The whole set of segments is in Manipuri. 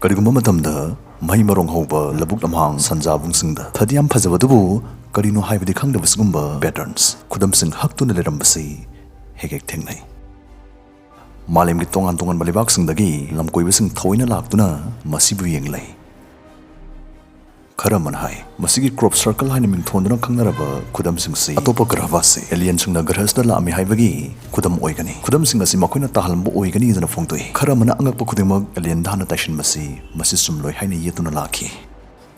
Karigumba matamda mahi marong hauba labuk lamhang sanjabungsingda thadiyam phajabadubu karino haibadi khangdabasgumba patterns khudamsing haktuna lerambasi hegek thengnai malemgi tongan tongan balibaksingdagi lamkoibasing thoina laktuna masibu yenglai kharaman hai masigi crop circle haina mingthonduna khangnaraba khudamsing si atopa grahwa se alien singna grahasda lami haibagi khudam oigani khudamsing asi makoina tahalamba oigani jana phongtoi kharamana angakpa khudimag alien dhana tashin masi sumloi haina yetuna lakhi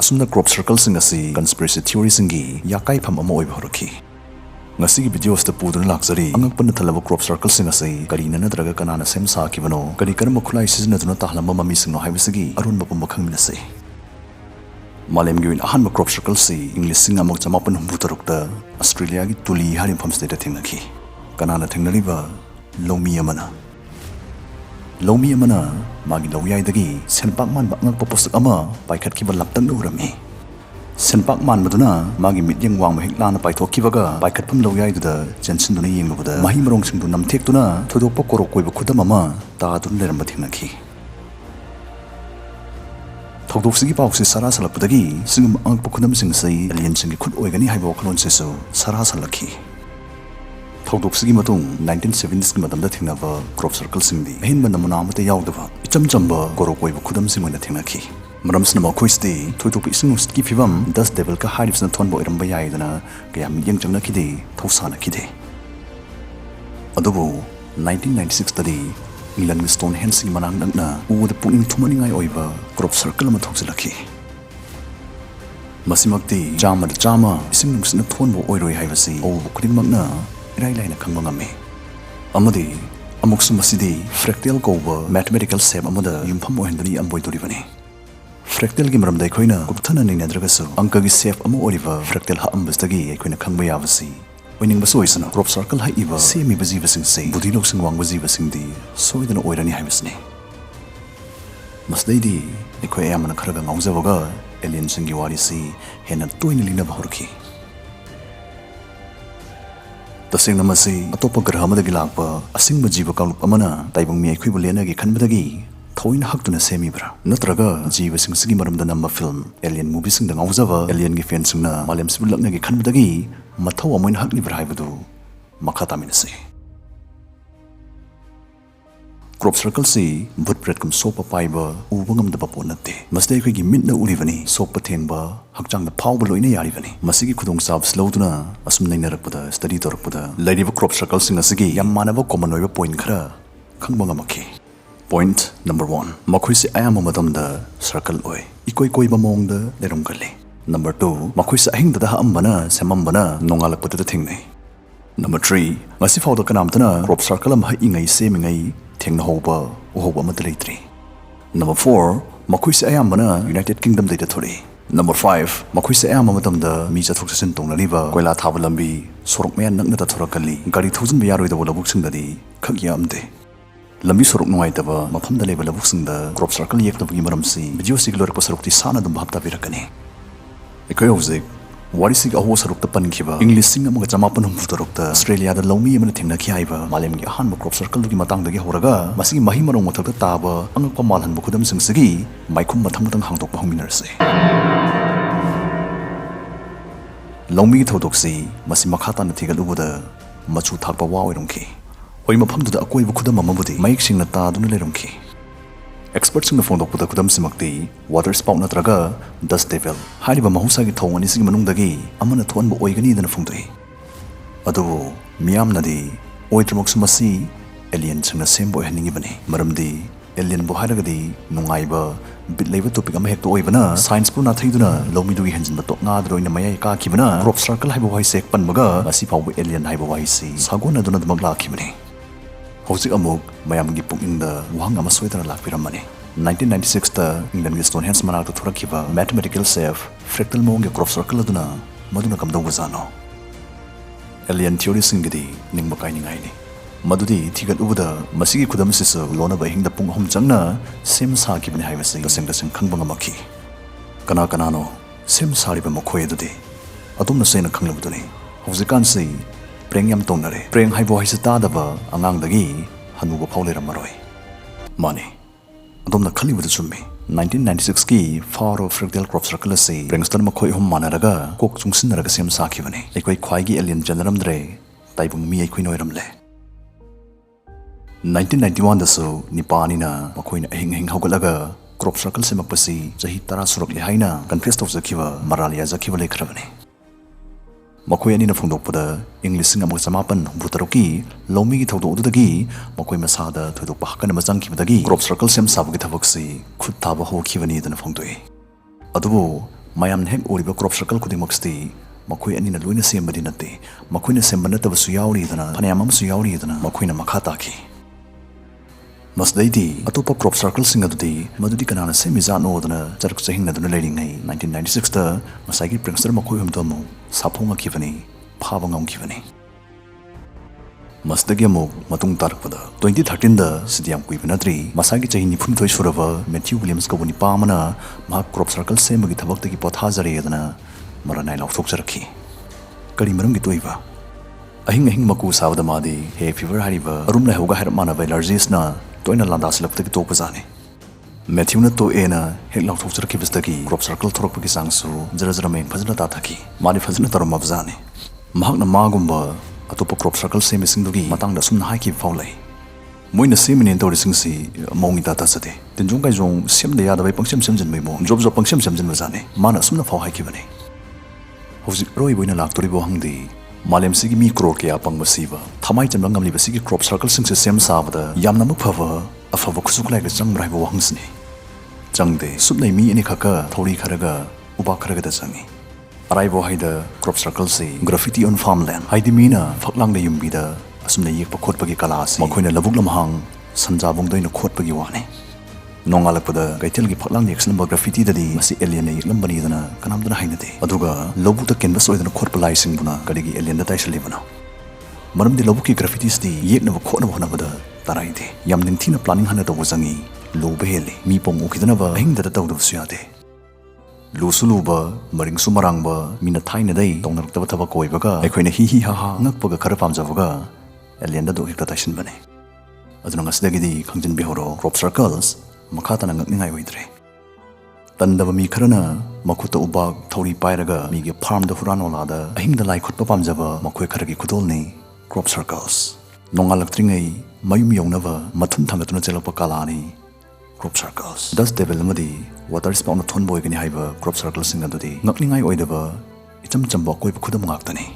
asumna crop circle sing asi conspiracy theory singi yakai pham ama oiba horaki ngasigi videos ta puduna lakjari angakpa thalaba crop circle sing asi karina nadraga kanana sem sa kibano kari karma khulai sizna duna tahalamba mami singno haibasigi arun bapumba khangminase Malam gawin ahan crop circle si English singa mag jamapan humbutarukta Australia gi tuli harim farm state thingnaki kanana thingnariba lomi amana magi loyai dagi senpak man bangak poposak ama paikhat kiba laptang urami senpak man maduna magi midyang wang mahik lana paithok kibaga paikhat pham loyai duda jensin duna yenglubuda mahi marong singdu namthek tuna thodokpa korok koiba khudam ama ta dun leramba thingnaki Thogdoksigi pauksi sara salapudagi singum angpa khudam singsai alien singi khud oigani haiba wakhalon sesu sara salakhi Thogdoksigi matung 1970s ki matamda thingnaba crop circle singdi ahinba namuna amate yaudaba icham chamba korok oiba khudam singona thingnakhi maramsna makhoisdi thoidok isingust ki phibam 10 devil ka harifsna thonbo iramba yaidana kayam yang changna khide thosana khide adubu 1996 tadi England Stonehenge sing manang nangna uda puning thumaningai oiba crop circle ma thokjalakhi masimakti jama ising nungsna thonbo oiroi haibasi o khudingmakna irai laina khangba ngame amadi amuksu masidi fractal koba mathematical shape amada yumpham ohendani amboidoribani fractal gi maramdai khoina gupthana ninadragasu anka gi shape amu oriba fractal ha ambastagi khoina khangba yabasi Winning basoisana crop circle ha iba semi baziba sing say budhi lok sing wang baziba sing di soidana oirani haibasni masdaidi ekhoi amana kharaga ngaujabaga alien singi wari si hena toina lina bahorki tasing namasi atopa graha madagi lakpa asingba jiba kalup amana taibang mi ekhoi bulena gi khanbadagi thoina haktuna semibra natraga jiba sing sigi maramda namma film alien movie sing da ngaujaba alien gi fan singna malem sibulakna gi khanbadagi Matau amoin hakni berhaibudu makata minasi. Crop circle si butbred kum sopa paiba ubangam da bapo natte. Masdai koi gi mitna urivani sopa thenba hakchang da phawba loina yarivani. Masigi khudong sab slowduna asum naina rakpada study torakpada laidiba crop circle sing asigi yam manaba common oiba point khara khangbanga makhi. Point number 1. Makhoi si ayama madamda circle oi. Ikoi koi ba mongda lerumgali. Number 2, makhoi sa ahing dada ambana semambana nongalakpata thingnai. Number 3, ngasi phawda kanamtana crop circle am ha ingai semingai thengna hoba amata leitri. Number 4, makhoi sa ayambana United Kingdom data thori. Number 5, makhoi sa ayama matamda mi chathok chasin tongnaliba koila thaba lambi sorok mayan nakna ta thorakali gari thousand biyaroi da labuk singdadi khagya amde. Lambi sorok nuai taba mafamda leba labuk singda crop circle yektabagi maramsi video siglor pasarokti sana dum bhapta birakani. Ekoi hojik warisig aho sarukta pankhiba English sing amaga jamapan humbutarukta Australia da lomi amana thengna khaiba malemgi ahanba crop circle gi matangdagi horaga masigi mahi marong mothakta taba angakpa malhanba khudam singsigi maikhum mathang hangtokpa hongminarse lomi thodoksi masi makhata na thigal ubuda machu thakpa wa oirongki oi mafamduda akoiba khudam amabudi maik singna ta duna lerongki Experts in the phone of the Kudam Simakti, water spout natraga, dust devil, Hariba Mahusagi Tong and Ising Manundagi, Amana Tuan Oigani than a Fundi. Ado, Miam Nadi, Oitramoxumasi, aliens in the same boy handing ibani, Maramdi, alien Bohadagadi, Nungaiba, bit labor to pick a mehek to Oivana, science puna Tiduna, Lomidui Hens in the Toknadro in the Mayaka Kibana, crop circle Hibawai Sek Panmaga, Masipa alien Hibawai si, Saguna Dona the Magla Kibani. Hojik amuk mayam gi pung in the wang ama soitara lakpiramani 1996 ta England gi Stonehenge manakta thorakiba mathematical safe fractal mong gi crop circle aduna maduna kamdong wazano alien theory singidi ningba kai ningai ni madudi thigal ubuda masigi khudam sisu lona ba hingda pung hom changna sem sa ki bani haibasi taseng khangbanga makhi kana no sem sari ba mokhoi adudi adumna sena khanglabuduni hojikan sei preng yam tonare preng haibo haisa tadaba angang dagi hanuba phauleram maroi mane adom na khali budu chummi 1996 की Faro Fractal Crop Circle से Brainstorm मखोई हम मानरगा कोक चुंगसिन नरगा सेम साखी बने एक कोई ख्वाई की एलियन जनरम दरे ताइबुंग मी एक कोई नोयरम ले 1991 दसो निपानी ना मखोई ना अहिंग अहिंग होगलगा Crop Circle से मकपसी जही तरह सुरक ले हाई ना कन्फेस्ट ऑफ जकीवा मरालिया जकीवा ले खरबने मखोई अनी ना फुंदोकपदा इंग्लिश अमग समापन बुतरुकी लौमी की थौदो उदुदगी मखोई मसादा थौदोक पहकन मजंग की बदगी Crop Circle सेम साबगी थबकसी खुद ताबा हो खीवनी दन फुंदोए अदुबो मयाम ने ओरिबा Crop Circle खुदी मक्सती मखोई अनी ना लोइना सेमबदी नते मखोई ना सेमबन नतबसु यावरी दना फनयाम अमसु यावरी दना मखोई ना मखा ताकी मसदैदी अतोपा Crop Circle सिंग अदुदी मदुदी कनाना सेमिजानो दना चरक चहिंग नदुना लेरिंगै 1996 ता मसागी प्रिंसर मखोई हमदोमु साफोंगा खीवनी फाबा ngomखीवनी मसदगी अमुक मतुंग तारकपदा 2013 दा सिदियाम कुइबनद्री मसागी चहि निफुमथोय सुरबा मैथ्यू विलियम्स कबुनी पामना मा Crop Circle सेमगी थबक्तगी पोथाजरे दना मरनाय लाउथोकजरखी करी मरमगी तोइबा अहिंग अहिंग मकु सावदा मादी हे फीवर हारिबा अरुम लहौगा हर मानबा एलर्जीस ना तोइना लांदासलपतगी तोपजाने मैथ्यू न तो एना हेक लाउथोकजरखीबसदगी Crop Circle थोरकपगी सांगसु जरा में फजना ताथाकी मादी फजना तरमबजाने महाकना मागुम्बा अतोपा Crop Circle सेमिसिंगदुगी मतंगदा सुमना हाइकी फाउलै मोइना सेमिनेन तोरिसिंगसी मौंगी ताता सते तिनजुंग काइजों सेमदे यादबै पंगसेम सेमजनमै मो जॉब जॉब पंगसेम सेमजनबजाने माना सुमना फाउ हाइकीबने हौजिक रोइबोइना लाक्तोरिबो हंगदी मालेमसिगी मी क्रोर के पंगबसीबा थमाई चंबा ngमलिबसिगी Crop Circle सिंगसे सेम साबदा यामना मफवा अफवा खुसुकलाइग चंगराइबो वहंसने चंगदे सुबनै मी अनि खका थौरी खरगा उबा खरगा द चंगी अराइबो हाइदा Crop Circle से ग्राफिटी ऑन फार्मलैंड हाइदी मीना फकलांगदा युम्बीदा असुमनै येकपा खोटपगी कला से मखोइना लबुक लमहांग संजाबुंगदैना खोटपगी वाने नोंगालकपदा गैथेलगी फकलांग एक्सनबा ग्राफिटी ददी मसी एलियन येकलंबनी दना कनामदना हाइनदे अदुगा लबुक द कैनवस ओइदना खोटपा लाइसिंगबुना गदिगी एलियन द ताइसलिबना मरमदि लबुकी ग्राफिटीस दी येकनबा खोटनबा होनबदा ताराइदे याम निंथिना प्लानिंग हना तबो जंगी लोबहेले मी पोंग उखिदनबा अहिंगदा तवदबसु यादे लुसुलुबा मरिंगसु मरांगबा मिना थाइनदै तोंगनरक्तबा थबा कोइबगा अखोइना hi ha ha ngakपगा खर पामजाबगा एलियन द दोहिकता ताइसनबने अदुना ngasiदगिदी खंजन बिहोरो Crop Circles मखातना ngakningai ओइद्रे तंदबा मी खरना मखुता उबाग थौरी पाइरगा मीगे फार्म द हुरानोलादा अहिंगदा लाइ खुटपा पामजाबा मखोइ खरगी खुदोलनि Crop Circles नोंगालक्त्रिङै मयुम यौनबा मथुन थांगतुना चेलपा कालानि Crop Circles दस देबल मदि वाटर स्पाउन थोन बोइगनि हाइबा Crop Circle सिंग अदुदि ngakningai ओइदबा इचम चंबा कोइबा खुदम ngakतनि